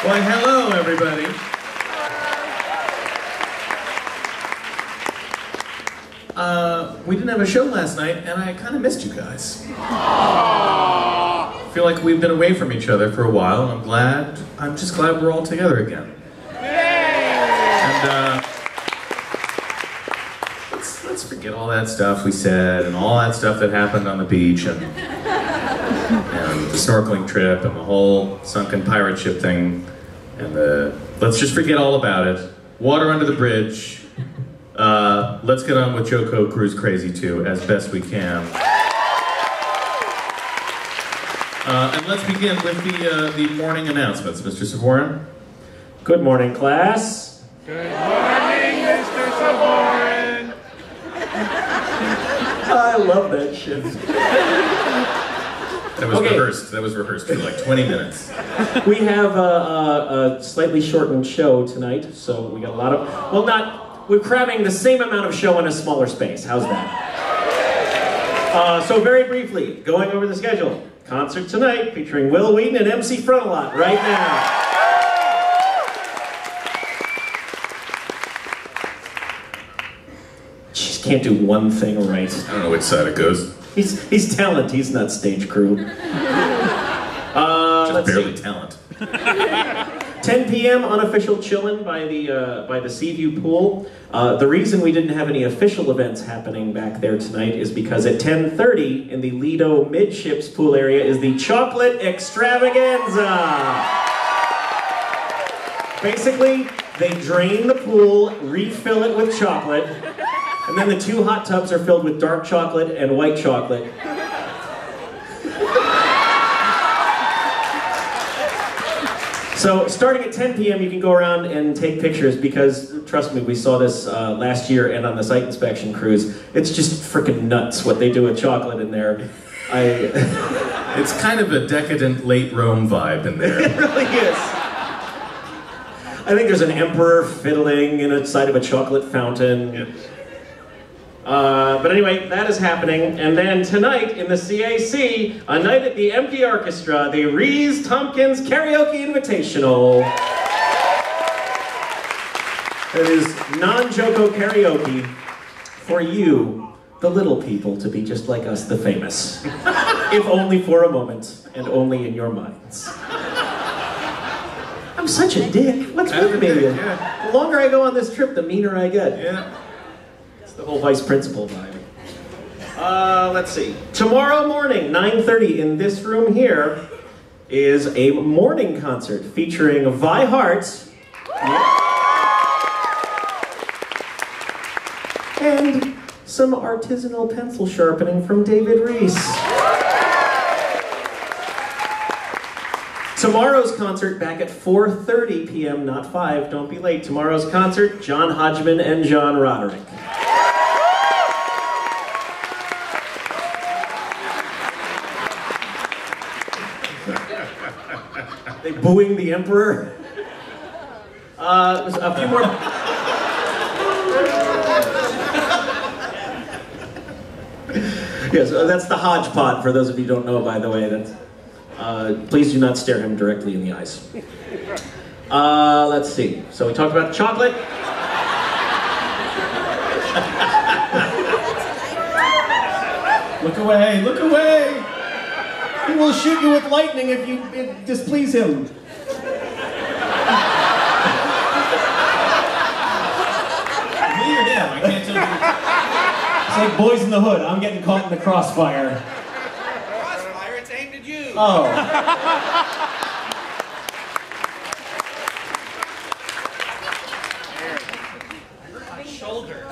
Well, hello, everybody. We didn't have a show last night, and I kind of missed you guys. I feel like we've been away from each other for a while, and I'm just glad we're all together again. And let's forget all that stuff we said, and all that stuff that happened on the beach, and the snorkeling trip, and the whole sunken pirate ship thing, and let's just forget all about it. Water under the bridge. Let's get on with JoCo Cruise Crazy 2 as best we can. And let's begin with the morning announcements. Mr. Savorin? Good morning, class. Good morning, Mr. Savorin. I love that shit. That was rehearsed. That was rehearsed for like 20 minutes. We have a slightly shortened show tonight, so we got a lot of, we're cramming the same amount of show in a smaller space. How's that? So very briefly, going over the schedule. Concert tonight featuring Will Wheaton and MC Frontalot right now. Just can't do one thing right. I don't know which side it goes. He's talent, he's not stage crew. Just barely talent. 10 p.m. unofficial chillin' by the Seaview Pool. The reason we didn't have any official events happening back there tonight is because at 10:30 in the Lido Midships pool area is the Chocolate Extravaganza. Basically, they drain the pool, refill it with chocolate, and then the two hot tubs are filled with dark chocolate and white chocolate. So, starting at 10 p.m. you can go around and take pictures because, trust me, we saw this last year and on the site inspection cruise. It's just freaking nuts what they do with chocolate in there. It's kind of a decadent late Rome vibe in there. It really is. I think there's an emperor fiddling inside of a chocolate fountain. Yeah. But anyway, that is happening. And then tonight in the CAC, a night at the Empty Orchestra, the Rees Tompkins Karaoke Invitational. It is non-JoCo karaoke for you, the little people, to be just like us, the famous. If only for a moment, and only in your minds. I'm such a dick. What's with me? Yeah. The longer I go on this trip, the meaner I get. Yeah. The whole vice principal vibe. Let's see. Tomorrow morning, 9:30 in this room here, is a morning concert featuring Vi Hart and some artisanal pencil sharpening from David Rees. Tomorrow's concert back at 4:30 p.m., not 5. Don't be late. Tomorrow's concert, John Hodgman and John Roderick. They booing the emperor. A few more. Yes, that's the hodgepodge. For those of you who don't know, by the way, that's. Please do not stare him directly in the eyes. Let's see. So we talked about chocolate. Look away! Look away! He will shoot you with lightning if you displease him. Me or him? I can't tell you. It's like Boys in the Hood. I'm getting caught in the crossfire. Crossfire, it's aimed at you. Oh. My shoulder.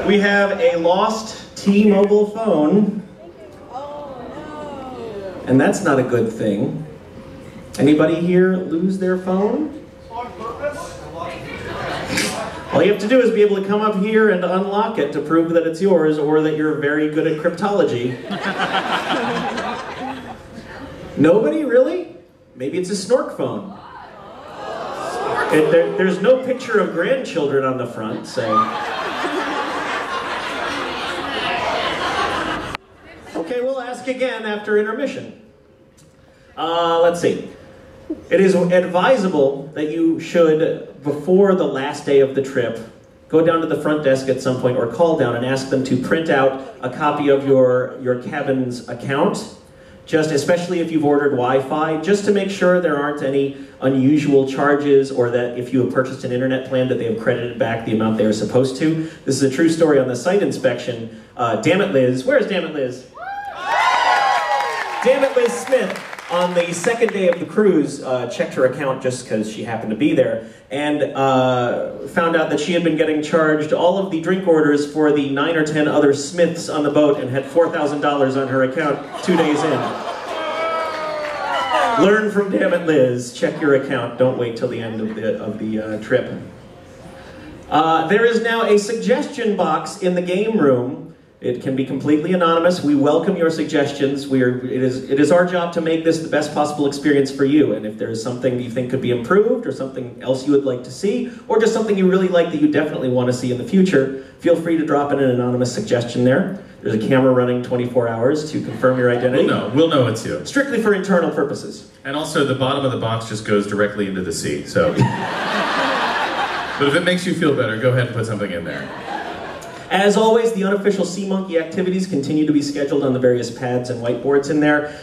We have a lost T-Mobile phone. Oh no. And that's not a good thing. Anybody here lose their phone? All you have to do is be able to come up here and unlock it to prove that it's yours or that you're very good at cryptology. Nobody, really? Maybe it's a snork phone. There's no picture of grandchildren on the front, so... Okay, we'll ask again after intermission. Let's see. It is advisable that you should, before the last day of the trip, go down to the front desk at some point or call down and ask them to print out a copy of your cabin's account, just especially if you've ordered Wi-Fi, just to make sure there aren't any unusual charges, or that if you have purchased an internet plan that they have credited back the amount they are supposed to. This is a true story on the site inspection. Damn it, Liz. Where's Damn it, Liz? Damn it, Liz Smith, on the second day of the cruise, checked her account just because she happened to be there, and found out that she had been getting charged all of the drink orders for the 9 or 10 other Smiths on the boat and had $4,000 on her account 2 days in. Learn from Damn it, Liz. Check your account. Don't wait till the end of the trip. There is now a suggestion box in the game room. It can be completely anonymous. We welcome your suggestions. It is our job to make this the best possible experience for you. And if there is something you think could be improved, or something else you would like to see, or just something you really like that you definitely want to see in the future, feel free to drop in an anonymous suggestion there. There's a camera running 24 hours to confirm your identity. We'll know it's you. Strictly for internal purposes. And also, the bottom of the box just goes directly into the sea, so. But if it makes you feel better, go ahead and put something in there. As always, the unofficial Sea Monkey activities continue to be scheduled on the various pads and whiteboards in there.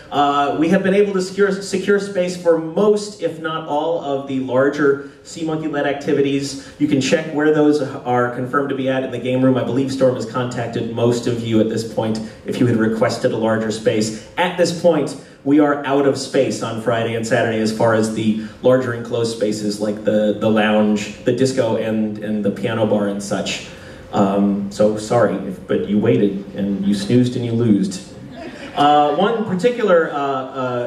We have been able to secure space for most, if not all, of the larger Sea Monkey-led activities. You can check where those are confirmed to be at in the game room. I believe Storm has contacted most of you at this point if you had requested a larger space. At this point, we are out of space on Friday and Saturday as far as the larger enclosed spaces like the lounge, the disco, and the piano bar and such. So sorry, but you waited and you snoozed and you loosed. One particular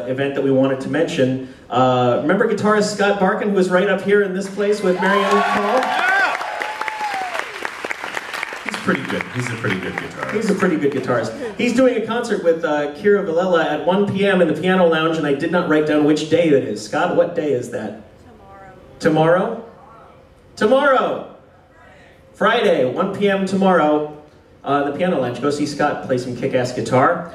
event that we wanted to mention, remember guitarist Scott Barkin, who was right up here in this place with Marianne Paul? He's pretty good. He's a pretty good guitarist. He's a pretty good guitarist. He's doing a concert with Kira Villela at 1 p.m. in the Piano Lounge, and I did not write down which day that is. Scott, what day is that? Tomorrow. Tomorrow? Friday, 1 p.m. tomorrow, the Piano Lounge. Go see Scott play some kick-ass guitar.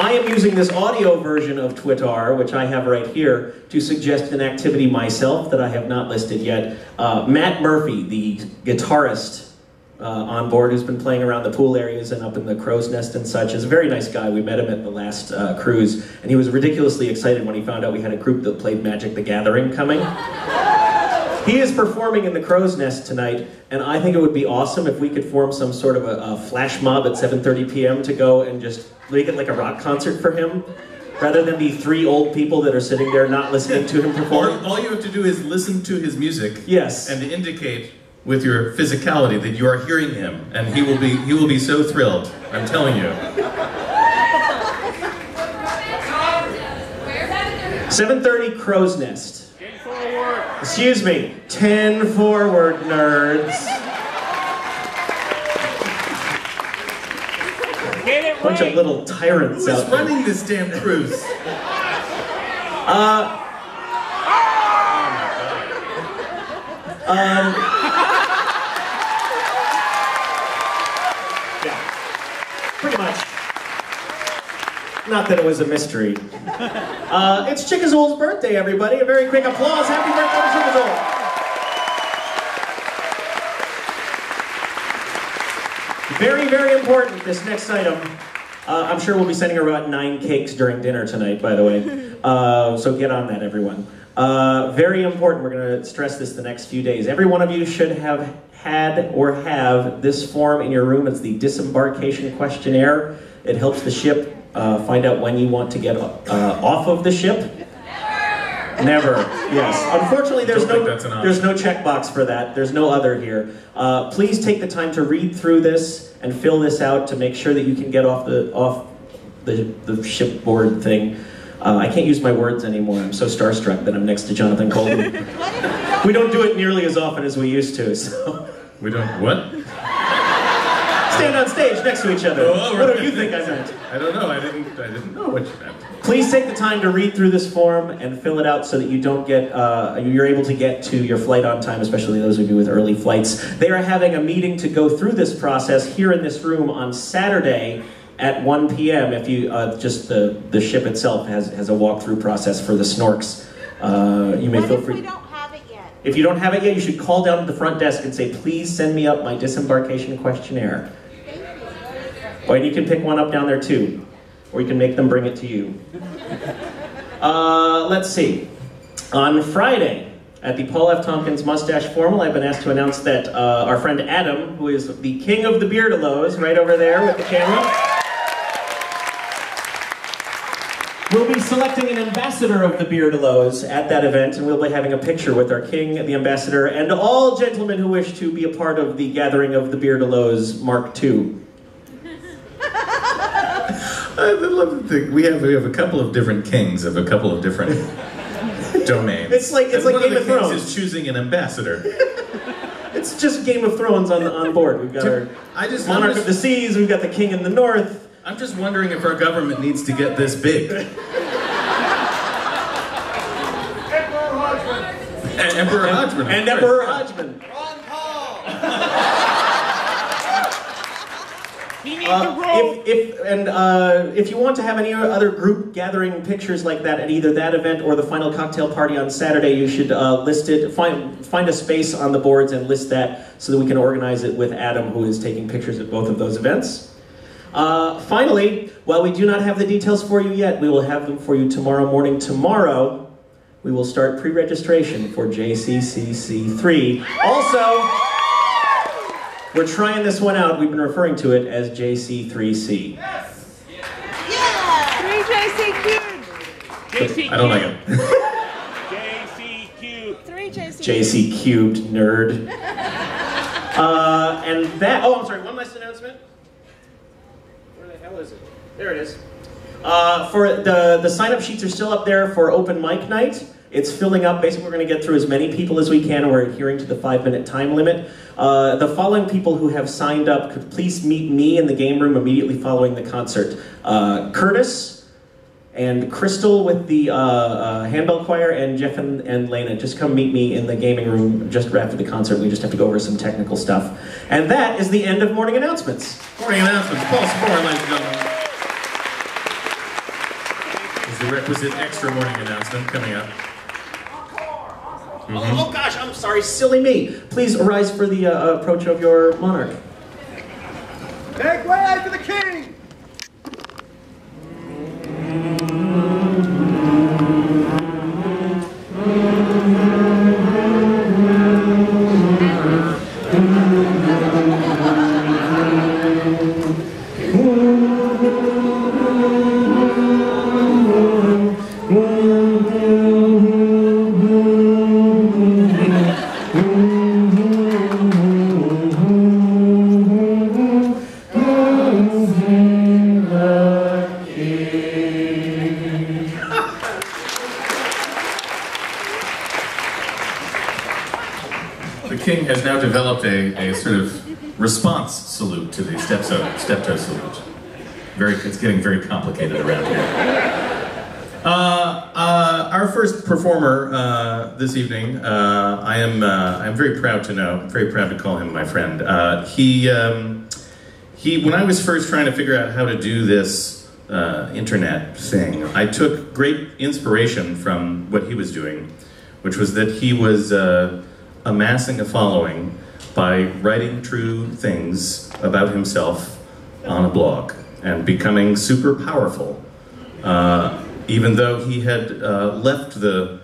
I am using this audio version of Twitter, which I have right here, to suggest an activity myself that I have not listed yet. Matt Murphy, the guitarist on board, who's been playing around the pool areas and up in the crow's nest and such, is a very nice guy. We met him at the last cruise, and he was ridiculously excited when he found out we had a group that played Magic the Gathering coming. He is performing in the Crow's Nest tonight, and I think it would be awesome if we could form some sort of a flash mob at 7:30 p.m. to go and just make it like a rock concert for him, rather than the 3 old people that are sitting there not listening to him perform. All you have to do is listen to his music, yes, and indicate with your physicality that you are hearing him, and he will be so thrilled. I'm telling you. 7:30 Crow's Nest. Excuse me, 10 forward, nerds. Get it Bunch of little tyrants Who is out there. running this damn cruise? Yeah, pretty much. Not that it was a mystery. It's Chickazol's birthday, everybody. A very quick applause. Happy birthday to Chickazol. Very, very important, this next item. I'm sure we'll be sending her about 9 cakes during dinner tonight, by the way. So get on that, everyone. Very important. We're going to stress this the next few days. Every one of you should have had or have this form in your room. It's the disembarkation questionnaire. It helps the ship find out when you want to get off of the ship. Never. Yes. Unfortunately, there's no checkbox for that. There's no other here. Please take the time to read through this and fill this out to make sure that you can get off the shipboard thing. I can't use my words anymore. I'm so starstruck that I'm next to Jonathan Colton. We don't do it nearly as often as we used to. So. We don't what? Stand on stage next to each other. Oh, what do you think I meant? I don't know. I didn't know what you meant. Please take the time to read through this form and fill it out so that you don't get, you're able to get to your flight on time, especially those of you with early flights. They are having a meeting to go through this process here in this room on Saturday at 1 p.m. if you, just the ship itself has a walkthrough process for the snorks. You may feel free. What if we don't have it yet? If you don't have it yet, you should call down to the front desk and say, please send me up my disembarkation questionnaire. Thank you. Or you can pick one up down there too. Or you can make them bring it to you. Let's see. On Friday, at the Paul F. Tompkins Mustache Formal, I've been asked to announce that our friend Adam, who is the king of the Beardalos, right over there with the camera, will be selecting an ambassador of the Beardalos at that event, and we'll be having a picture with our king, the ambassador, and all gentlemen who wish to be a part of the gathering of the Beardalos Mark II. I love that we have a couple of different kings of a couple of different domains. It's like and Game one of the of Thrones. kings is choosing an ambassador. It's just Game of Thrones on board. We've got our Monarch of the Seas, we've got the King in the North. I'm just wondering if our government needs to get this big. Emperor Hodgman. And Emperor Hodgman. Ron Paul. If you want to have any other group gathering pictures like that at either that event or the final cocktail party on Saturday, you should find a space on the boards and list that so that we can organize it with Adam, who is taking pictures at both of those events. Finally, while we do not have the details for you yet, we will have them for you tomorrow morning. Tomorrow, we will start pre-registration for JCCC3. Also, we're trying this one out. We've been referring to it as JC3C. Yes. Yeah! 3JC cubed! JC I don't like it. JC cubed. 3JC JC cubed, nerd. And that, oh, I'm sorry, one last announcement. Where the hell is it? There it is. For the sign-up sheets are still up there for open mic night. It's filling up. Basically, we're going to get through as many people as we can. We're adhering to the 5-minute time limit. The following people who have signed up could please meet me in the game room immediately following the concert. Curtis and Crystal with the handbell choir, and Jeff and Lena. Just come meet me in the gaming room just after the concert. We just have to go over some technical stuff. And that is the end of morning announcements. Morning announcements. Paul Spohr, ladies and gentlemen. Is the requisite extra morning announcement coming up. Oh gosh, I'm sorry, silly me. Please arise for the approach of your monarch. Make way for the king. The king has now developed a sort of response salute to the steptoe salute. It's getting very complicated around here. Our first performer this evening, I'm very proud to call him my friend. When I was first trying to figure out how to do this internet thing, I took great inspiration from what he was doing, which was that he was amassing a following by writing true things about himself on a blog and becoming super powerful, even though he had left the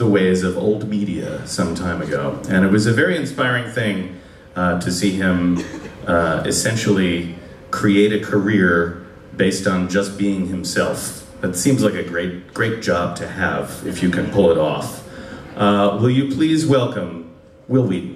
ways of old media some time ago. And it was a very inspiring thing to see him essentially create a career based on just being himself. That seems like a great job to have if you can pull it off. Will you please welcome Will Wheaton?